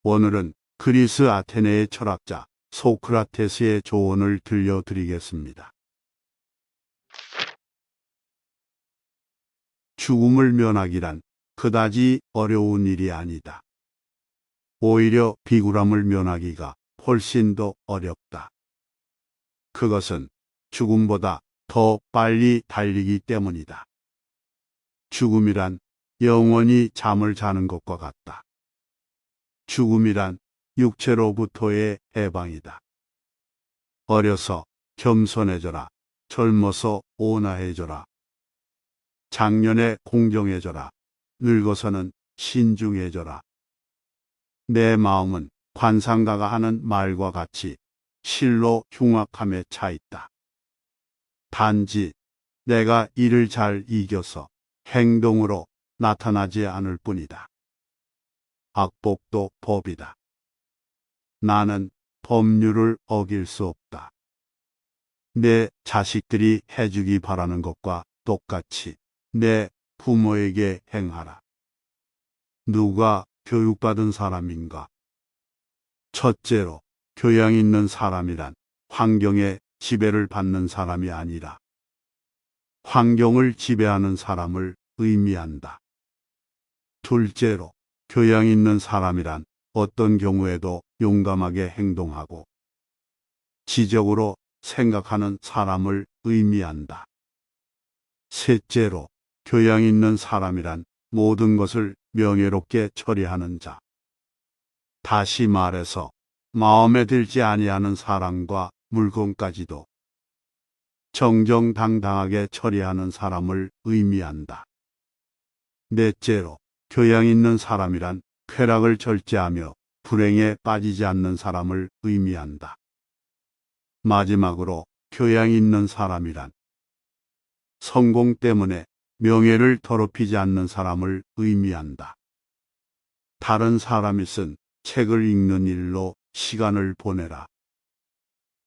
오늘은 그리스 아테네의 철학자 소크라테스의 조언을 들려드리겠습니다. 죽음을 면하기란 그다지 어려운 일이 아니다. 오히려 비굴함을 면하기가 훨씬 더 어렵다. 그것은 죽음보다 더 빨리 달리기 때문이다. 죽음이란 영원히 잠을 자는 것과 같다. 죽음이란 육체로부터의 해방이다. 어려서 겸손해져라. 젊어서 온화해져라. 장년에 공정해져라. 늙어서는 신중해져라. 내 마음은 관상가가 하는 말과 같이 실로 흉악함에 차 있다. 단지 내가 이를 잘 이겨서 행동으로 나타나지 않을 뿐이다. 악법도 법이다. 나는 법률을 어길 수 없다. 내 자식들이 해주기 바라는 것과 똑같이 내 부모에게 행하라. 누가 교육받은 사람인가? 첫째로, 교양 있는 사람이란 환경에 지배를 받는 사람이 아니라 환경을 지배하는 사람을 의미한다. 둘째로, 교양 있는 사람이란 어떤 경우에도 용감하게 행동하고 지적으로 생각하는 사람을 의미한다. 셋째로, 교양 있는 사람이란 모든 것을 명예롭게 처리하는 자. 다시 말해서 마음에 들지 아니하는 사람과 물건까지도 정정당당하게 처리하는 사람을 의미한다. 넷째로, 교양 있는 사람이란 쾌락을 절제하며 불행에 빠지지 않는 사람을 의미한다. 마지막으로, 교양 있는 사람이란 성공 때문에 명예를 더럽히지 않는 사람을 의미한다. 다른 사람이 쓴 책을 읽는 일로 시간을 보내라.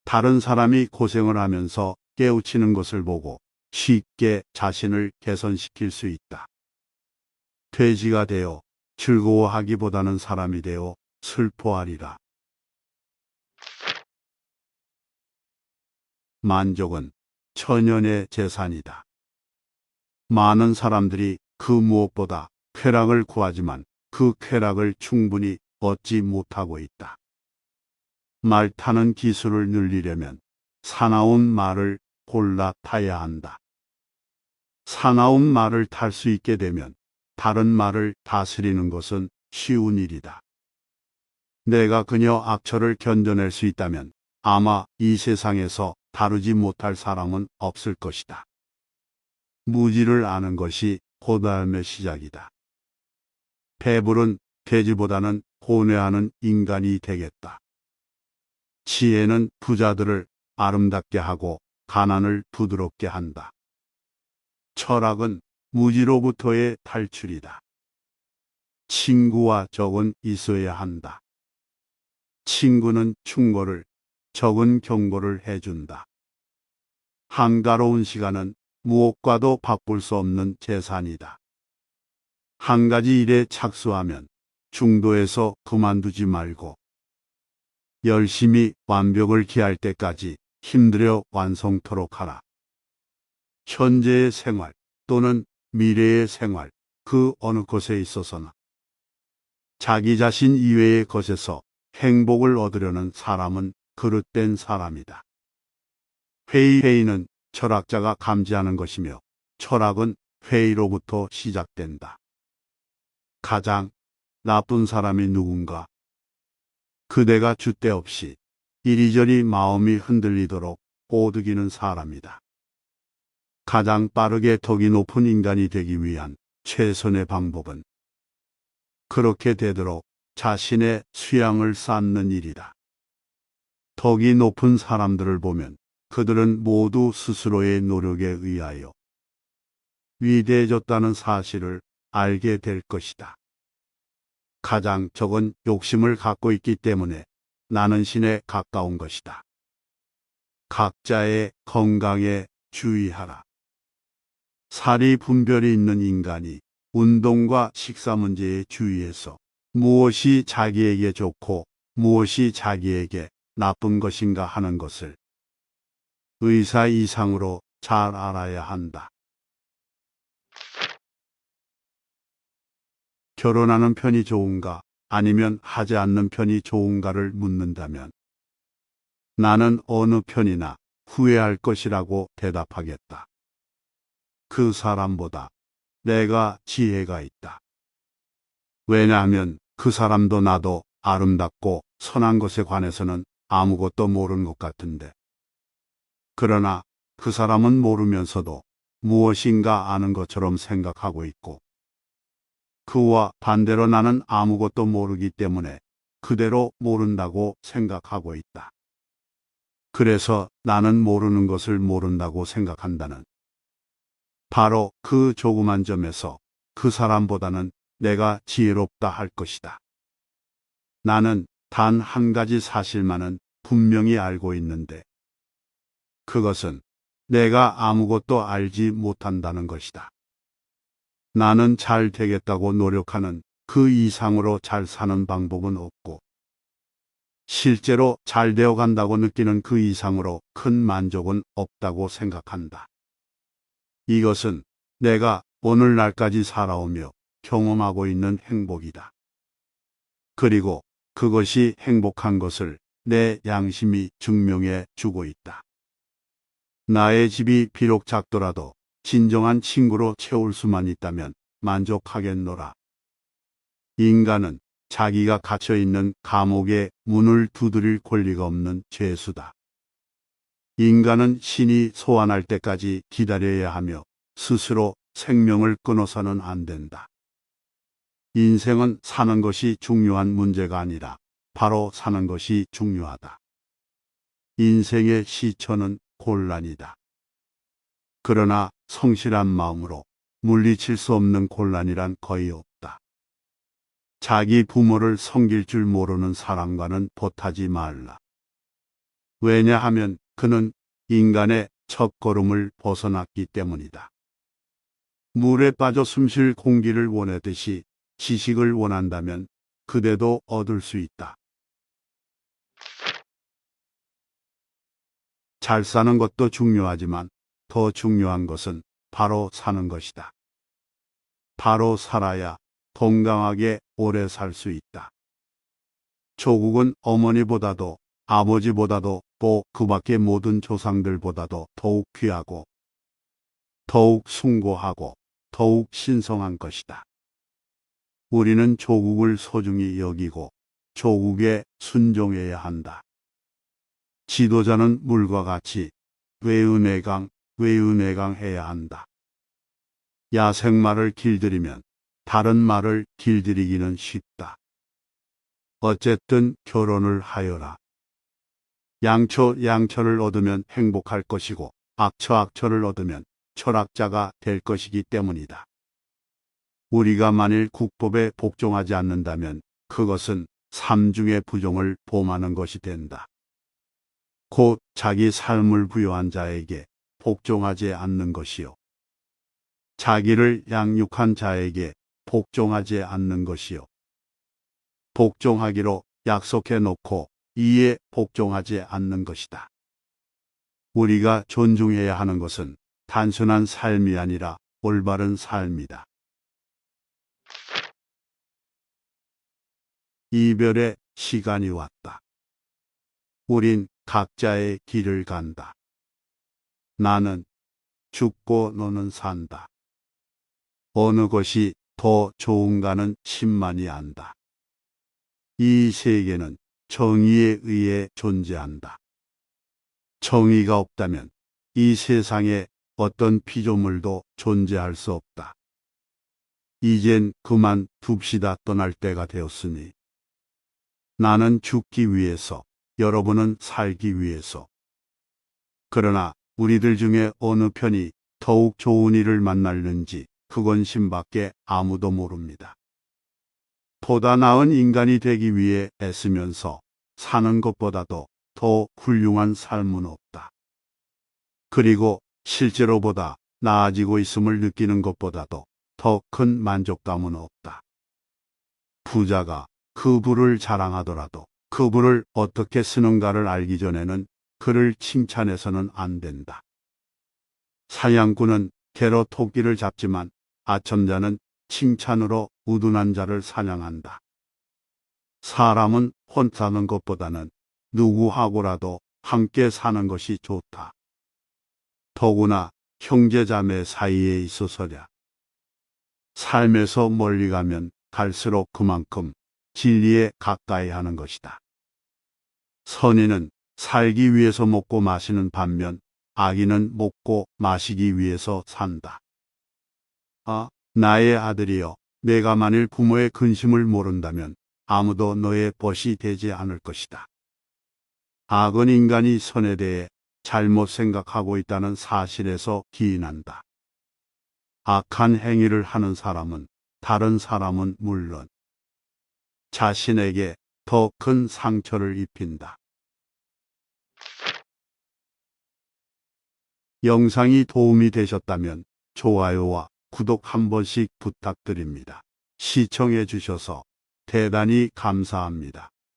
다른 사람이 고생을 하면서 깨우치는 것을 보고 쉽게 자신을 개선시킬 수 있다. 돼지가 되어 즐거워하기보다는 사람이 되어 슬퍼하리라. 만족은 천연의 재산이다. 많은 사람들이 그 무엇보다 쾌락을 구하지만 그 쾌락을 충분히 얻지 못하고 있다. 말 타는 기술을 늘리려면 사나운 말을 골라 타야 한다. 사나운 말을 탈 수 있게 되면 다른 말을 다스리는 것은 쉬운 일이다. 내가 그녀 악처를 견뎌낼 수 있다면 아마 이 세상에서 다루지 못할 사람은 없을 것이다. 무지를 아는 것이 고달음의 시작이다. 배부른 돼지보다는 고뇌하는 인간이 되겠다. 지혜는 부자들을 아름답게 하고 가난을 부드럽게 한다. 철학은 무지로부터의 탈출이다. 친구와 적은 있어야 한다. 친구는 충고를, 적은 경고를 해준다. 한가로운 시간은 무엇과도 바꿀 수 없는 재산이다. 한 가지 일에 착수하면 중도에서 그만두지 말고 열심히 완벽을 기할 때까지 힘들여 완성토록 하라. 현재의 생활 또는 미래의 생활 그 어느 곳에 있어서나 자기 자신 이외의 것에서 행복을 얻으려는 사람은 그릇된 사람이다. 회의는 철학자가 감지하는 것이며 철학은 회의로부터 시작된다. 가장 나쁜 사람이 누군가? 그대가 줏대 없이 이리저리 마음이 흔들리도록 꼬드기는 사람이다. 가장 빠르게 덕이 높은 인간이 되기 위한 최선의 방법은 그렇게 되도록 자신의 수양을 쌓는 일이다. 덕이 높은 사람들을 보면 그들은 모두 스스로의 노력에 의하여 위대해졌다는 사실을 알게 될 것이다. 가장 적은 욕심을 갖고 있기 때문에 나는 신에 가까운 것이다. 각자의 건강에 주의하라. 살이 분별이 있는 인간이 운동과 식사 문제에 주의해서 무엇이 자기에게 좋고 무엇이 자기에게 나쁜 것인가 하는 것을 의사 이상으로 잘 알아야 한다. 결혼하는 편이 좋은가 아니면 하지 않는 편이 좋은가를 묻는다면 나는 어느 편이나 후회할 것이라고 대답하겠다. 그 사람보다 내가 지혜가 있다. 왜냐하면 그 사람도 나도 아름답고 선한 것에 관해서는 아무것도 모르는 것 같은데. 그러나 그 사람은 모르면서도 무엇인가 아는 것처럼 생각하고 있고, 그와 반대로 나는 아무것도 모르기 때문에 그대로 모른다고 생각하고 있다. 그래서 나는 모르는 것을 모른다고 생각한다는 바로 그 조그만 점에서 그 사람보다는 내가 지혜롭다 할 것이다. 나는 단 한 가지 사실만은 분명히 알고 있는데 그것은 내가 아무것도 알지 못한다는 것이다. 나는 잘 되겠다고 노력하는 그 이상으로 잘 사는 방법은 없고 실제로 잘 되어 간다고 느끼는 그 이상으로 큰 만족은 없다고 생각한다. 이것은 내가 오늘날까지 살아오며 경험하고 있는 행복이다. 그리고 그것이 행복한 것을 내 양심이 증명해 주고 있다. 나의 집이 비록 작더라도 진정한 친구로 채울 수만 있다면 만족하겠노라. 인간은 자기가 갇혀있는 감옥의 문을 두드릴 권리가 없는 죄수다. 인간은 신이 소환할 때까지 기다려야 하며 스스로 생명을 끊어서는 안 된다. 인생은 사는 것이 중요한 문제가 아니라 바로 사는 것이 중요하다. 인생의 시초는 곤란이다. 그러나 성실한 마음으로 물리칠 수 없는 곤란이란 거의 없다. 자기 부모를 섬길 줄 모르는 사람과는 보타지 말라. 왜냐하면 그는 인간의 첫걸음을 벗어났기 때문이다. 물에 빠져 숨쉴 공기를 원하듯이 지식을 원한다면 그대도 얻을 수 있다. 잘 사는 것도 중요하지만 더 중요한 것은 바로 사는 것이다. 바로 살아야 건강하게 오래 살 수 있다. 조국은 어머니보다도 아버지보다도 또 그 밖의 모든 조상들보다도 더욱 귀하고 더욱 숭고하고 더욱 신성한 것이다. 우리는 조국을 소중히 여기고 조국에 순종해야 한다. 지도자는 물과 같이 외은외강, 외은외강해야 한다. 야생마를 길들이면 다른 말을 길들이기는 쉽다. 어쨌든 결혼을 하여라. 양초 양처를 얻으면 행복할 것이고 악처 악처를 얻으면 철학자가 될 것이기 때문이다. 우리가 만일 국법에 복종하지 않는다면 그것은 삼중의 부종을 범하는 것이 된다. 곧 자기 삶을 부여한 자에게 복종하지 않는 것이요. 자기를 양육한 자에게 복종하지 않는 것이요. 복종하기로 약속해 놓고 이에 복종하지 않는 것이다. 우리가 존중해야 하는 것은 단순한 삶이 아니라 올바른 삶이다. 이별의 시간이 왔다. 우린 각자의 길을 간다. 나는 죽고 너는 산다. 어느 것이 더 좋은가는 신만이 안다. 이 세계는 정의에 의해 존재한다. 정의가 없다면 이 세상에 어떤 피조물도 존재할 수 없다. 이젠 그만 둡시다. 떠날 때가 되었으니. 나는 죽기 위해서, 여러분은 살기 위해서. 그러나 우리들 중에 어느 편이 더욱 좋은 일을 만날는지 그건 신밖에 아무도 모릅니다. 보다 나은 인간이 되기 위해 애쓰면서 사는 것보다도 더 훌륭한 삶은 없다. 그리고 실제로보다 나아지고 있음을 느끼는 것보다도 더 큰 만족감은 없다. 부자가 그 부를 자랑하더라도 그 부를 어떻게 쓰는가를 알기 전에는 그를 칭찬해서는 안 된다. 사냥꾼은 개로 토끼를 잡지만 아첨자는 칭찬으로 우둔한 자를 사냥한다. 사람은 혼자 사는 것보다는 누구하고라도 함께 사는 것이 좋다. 더구나 형제자매 사이에 있어서야. 삶에서 멀리 가면 갈수록 그만큼 진리에 가까이 하는 것이다. 선인은 살기 위해서 먹고 마시는 반면 악인은 먹고 마시기 위해서 산다. 아, 나의 아들이여, 내가 만일 부모의 근심을 모른다면 아무도 너의 벗이 되지 않을 것이다. 악은 인간이 선에 대해 잘못 생각하고 있다는 사실에서 기인한다. 악한 행위를 하는 사람은 다른 사람은 물론 자신에게 더 큰 상처를 입힌다. 영상이 도움이 되셨다면 좋아요와 구독 한 번씩 부탁드립니다. 시청해 주셔서 대단히 감사합니다.